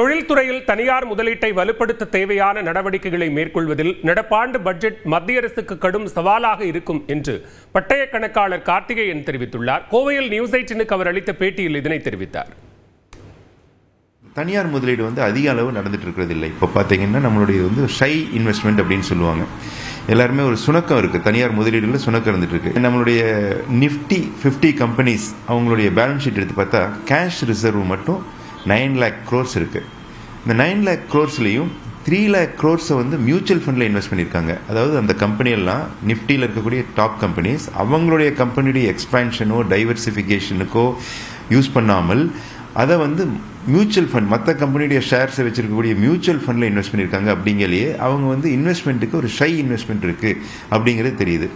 தொழில்துறையில் தனியார் முதலீட்டை வலுப்படுத்த தேவையான நடவடிக்கைகளை மேற்கொள்வதில் நடப்பாண்டு பட்ஜெட் மத்திய அரசுக்கு கடும் சவாலாக இருக்கும் என்று பட்டய கணக்காளர் கார்த்திகேயன் தெரிவித்துள்ளார். கோவையில் நியூஸ் 18க்கு அவர் அளித்த பேட்டியில் இதனை தெரிவித்தார். தனியார் முதலீடு அதிக அளவு நடந்துட்டு இருக்கிறது இல்லை. இப்போ பார்த்தீங்கன்னா நம்மளுடைய ஷை இன்வெஸ்ட்மெண்ட் அப்படின்னு சொல்லுவாங்க. எல்லாருமே ஒரு சுணக்கம் இருக்குது, தனியார் முதலீடுகளில் சுணக்கம் இருந்துட்டு இருக்கு. நம்மளுடைய நிஃப்டி 50 கம்பெனிஸ் அவங்களுடைய பேலன்ஸ் ஷீட் எடுத்து பார்த்தா கேஷ் ரிசர்வ் மட்டும் 9 lakh crores இருக்குது. இந்த 9 lakh crores-லையும் 3 lakh crores மியூச்சுவல் ஃபண்டில் இன்வெஸ்ட் பண்ணியிருக்காங்க. அதாவது அந்த கம்பெனியெல்லாம் நிஃப்டியில் இருக்கக்கூடிய டாப் கம்பெனிஸ் அவங்களுடைய கம்பெனியுடைய எக்ஸ்பேன்ஷனோ டைவர்சிஃபிகேஷனுக்கோ யூஸ் பண்ணாமல் அதை மியூச்சுவல் ஃபண்ட் மற்ற கம்பெனியுடைய ஷேர்ஸை வச்சிருக்கக்கூடிய மியூச்சுவல் ஃபண்டில் இன்வெஸ்ட் பண்ணியிருக்காங்க. அப்படிங்கலையே அவங்க இன்வெஸ்ட்மெண்ட்டுக்கு ஒரு ஷை இன்வெஸ்ட்மெண்ட் இருக்குது அப்படிங்கிறது தெரியுது.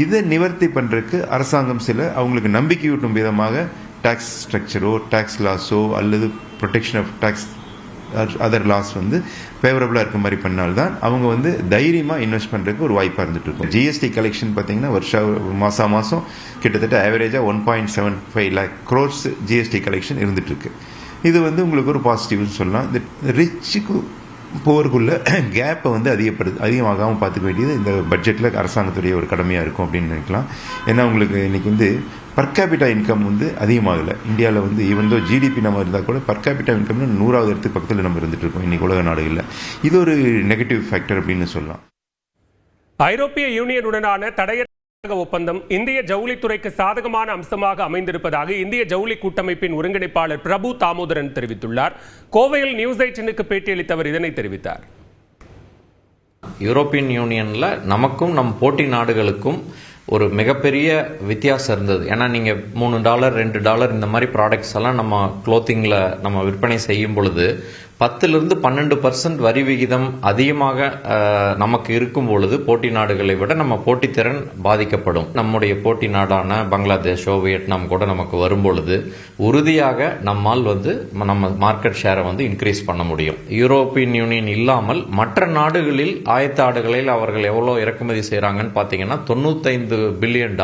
இதை நிவர்த்தி பண்ணுறதுக்கு அரசாங்கம் சில அவங்களுக்கு நம்பிக்கையூட்டும் விதமாக டாக்ஸ் ஸ்ட்ரக்சரோ டாக்ஸ் லாஸோ அல்லது protection of tax other laws ஃபேவரபுளாக இருக்க மாதிரி பண்ணால்தான் அவங்க தைரியமாக இன்வெஸ்ட் பண்ணுறதுக்கு ஒரு வாய்ப்பாக இருந்துட்டு இருக்கும். ஜிஎஸ்டி கலெக்ஷன் பார்த்தீங்கன்னா மாதம் கிட்டத்தட்ட ஆவரேஜாக 1.75 lakh crores ஜிஎஸ்டி கலெக்ஷன் இருந்துட்டு இருக்கு. இது உங்களுக்கு ஒரு பாசிட்டிவ்னு சொல்லலாம். இந்த ரிச்சுக்கு போருக்குள்ள கேப்பை அதிகமாகாமல் பார்த்துக்க வேண்டியது இந்த பட்ஜெட்டில் அரசாங்கத்துடைய ஒரு கடமையாக இருக்கும் அப்படின்னு நினைக்கலாம். ஏன்னா உங்களுக்கு இன்னைக்கு பர் கேபிட்டா இன்கம் அதிகமாகலை. இந்தியாவில் ஈவன் தோ ஜிடிபி நம்ம இருந்தால் கூட பர் கேபிட்டா இன்கம் 100வது இடத்துக்கு பக்கத்தில் நம்ம இருந்துட்டு இருக்கோம் இன்னைக்கு உலக நாடுகளில். இது ஒரு நெகட்டிவ் ஃபேக்டர் அப்படின்னு சொல்லலாம். ஐரோப்பிய யூனியனுடனான தடையற்ற ஒப்பந்தம் இந்திய ஜவுளித்துறைக்கு சாதகமான அம்சமாக அமைந்திருப்பதாக இந்திய ஜவுளி கூட்டமைப்பின் ஒருங்கிணைப்பாளர் பிரபு தாமோதரன் தெரிவித்துள்ளார். கோவையில் நியூஸ் 18க்கு பேட்டியளித்தவர் இதனை தெரிவித்தார். யூரோப்பியன் யூனியன்ல நமக்கும் நம் போட்டி நாடுகளுக்கும் ஒரு மிகப்பெரிய வித்தியாசம் இருந்தது. ஏன்னா நீங்க $3 $2 இந்த மாதிரி ப்ராடக்ட்ஸ் எல்லாம் நம்ம க்ளோத்திங்ல நம்ம விற்பனை செய்யும் பொழுது 10-12% வரி விகிதம் அதிகமாக நமக்கு இருக்கும் பொழுது போட்டி நாடுகளை விட நம்ம போட்டித்திறன் பாதிக்கப்படும். நம்முடைய போட்டி நாடான பங்களாதேஷோ வியட்நாம் கூட நமக்கு வரும் பொழுது உறுதியாக நம்மால் நம்ம மார்க்கெட் ஷேரை இன்க்ரீஸ் பண்ண முடியும். யூரோப்பியன் யூனியன் இல்லாமல் மற்ற நாடுகளில் ஆயத்த ஆடுகளில் அவர்கள் எவ்வளவு இறக்குமதி செய்யறாங்கன்னு பாத்தீங்கன்னா $95 பில்லியன்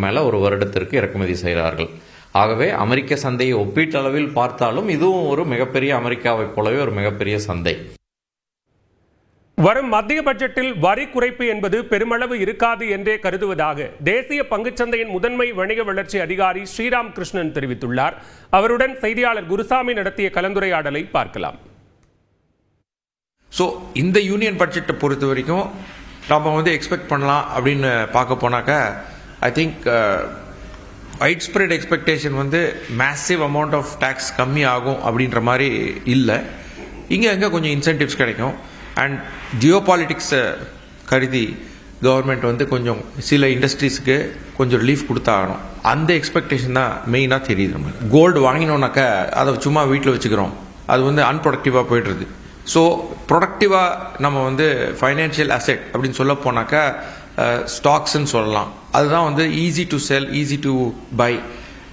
மேல ஒரு வருடத்திற்கு இறக்குமதி செய்கிறார்கள். ஆகவே அமெரிக்க சந்தையை ஒப்பீட்டளவில் பார்த்தாலும் இதுவும் ஒரு மிகப்பெரிய அமெரிக்காவை போலவே ஒரு மிகப்பெரிய சந்தை. வரும் மத்திய பட்ஜெட்டில் வரி குறைப்பு என்பது பெருமளவு இருக்காது என்றே கருதுவதாக தேசிய பங்குச்சந்தையின் முதன்மை வணிக வளர்ச்சி அதிகாரி ஸ்ரீராம் கிருஷ்ணன் தெரிவித்துள்ளார். அவருடன் செய்தியாளர் குருசாமி நடத்திய கலந்துரையாடலை பார்க்கலாம். ஸோ இந்த யூனியன் பட்ஜெட்டை பொறுத்த வரைக்கும் நம்ம எக்ஸ்பெக்ட் பண்ணலாம் அப்படின்னு பார்க்க போனாக்க I think widespread expectation massive amount of tax கம்மி ஆகும் அப்படின்ற மாதிரி இல்லை. இங்கே கொஞ்சம் இன்சென்டிவ்ஸ் கிடைக்கும். அண்ட் ஜியோ பாலிட்டிக்ஸை கருதி கவர்மெண்ட் கொஞ்சம் சில இண்டஸ்ட்ரீஸ்க்கு கொஞ்சம் ரிலீஃப் கொடுத்தாகணும். அந்த எக்ஸ்பெக்டேஷன் தான் மெயினாக தெரியுது. நம்ம கோல்டு வாங்கினோன்னாக்கா அதை சும்மா வீட்டில் வச்சுக்கிறோம், அது அன்ப்ரொடக்டிவாக போய்டுறது. ஸோ ப்ரொடக்டிவாக நம்ம ஃபைனான்ஷியல் அசெட் அப்படின்னு சொல்ல போனாக்கா ஸ்டாக்ஸ்ன்னு சொல்லலாம். அதுதான் easy to sell, easy to buy.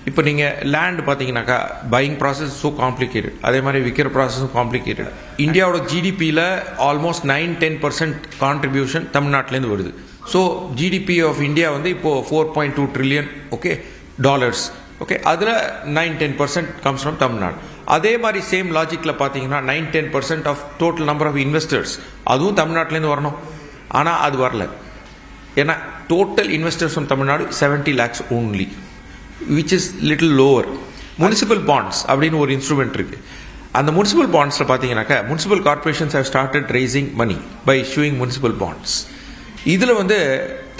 இப்போ நீங்கள் லேண்ட் பார்த்தீங்கன்னாக்கா பையிங் ப்ராசஸ் ஸோ காம்ப்ளிகேட்டட், அதே மாதிரி விற்கிற ப்ராசஸும் காம்ப்ளிகேட்டட். இந்தியாவோட ஜிடிபியில் ஆல்மோஸ்ட் 9-10% கான்ட்ரிபியூஷன் தமிழ்நாட்டிலேருந்து வருது. ஸோ ஜிடிபி ஆஃப் இந்தியா இப்போ $4.2 trillion டாலர்ஸ். ஓகே, அதில் 9-10% கம்ஸ் ஃப்ரம் தமிழ்நாடு. அதே மாதிரி சேம் லாஜிக்கில் பார்த்தீங்கன்னா 9-10% of total number of investors அதுவும் தமிழ்நாட்டிலேருந்து வரணும். ஆனால் அது வரல. ஏன்னா total investors from Tamil Nadu 70 lakhs only, which is little lower. Municipal bonds அப்படின்னு ஒரு இன்ஸ்ட்ருமெண்ட் இருக்கு. அந்த முனிசிபல் பாண்ட்ஸில் பார்த்தீங்கன்னாக்கா municipal corporations have started raising money by issuing municipal bonds. இதில்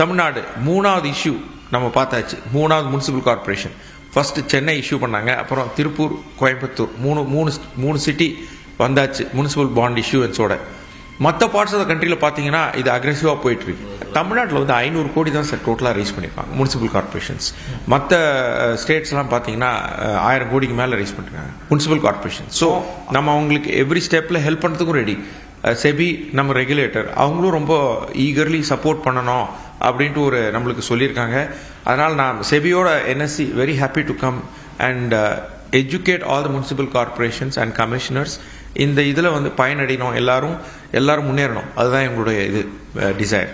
தமிழ்நாடு 3வது இஷ்யூ நம்ம பார்த்தாச்சு. 3வது municipal corporation. First Chennai issue பண்ணாங்க, அப்புறம் திருப்பூர், கோயம்புத்தூர், மூணு சிட்டி வந்தாச்சு முனிசிபல் பாண்ட் இஷ்யூன்ஸோட. மற்ற பார்ட்ஸ் ஆஃப் த கண்ட்ரியில் பார்த்தீங்கன்னா இது அக்ரெசிவாக போயிட்டு இருக்கு. தமிழ்நாட்டில் 500 கோடி தான் சார் டோட்டலாக ரைஸ் பண்ணியிருக்காங்க முனிசிபல் கார்பரேஷன்ஸ். மற்ற ஸ்டேட்ஸ்லாம் பார்த்தீங்கன்னா 1000 கோடிக்கு மேலே ரைஸ் பண்ணிருக்காங்க முனிசிபல் கார்பரேஷன். ஸோ நம்ம அவங்களுக்கு எவ்ரி ஸ்டெப்பில் ஹெல்ப் பண்ணுறதுக்கும் ரெடி. செபி நம்ம ரெகுலேட்டர் அவங்களும் ரொம்ப ஈகர்லி சப்போர்ட் பண்ணணும் அப்படின்ட்டு நம்மளுக்கு சொல்லியிருக்காங்க. அதனால் நான் செபியோட NSC very happy to come and educate all the municipal corporations and commissioners. இந்த இதில் பயனடையணும், எல்லாரும் முன்னேறணும். அதுதான் எங்களுடைய டிசைர்.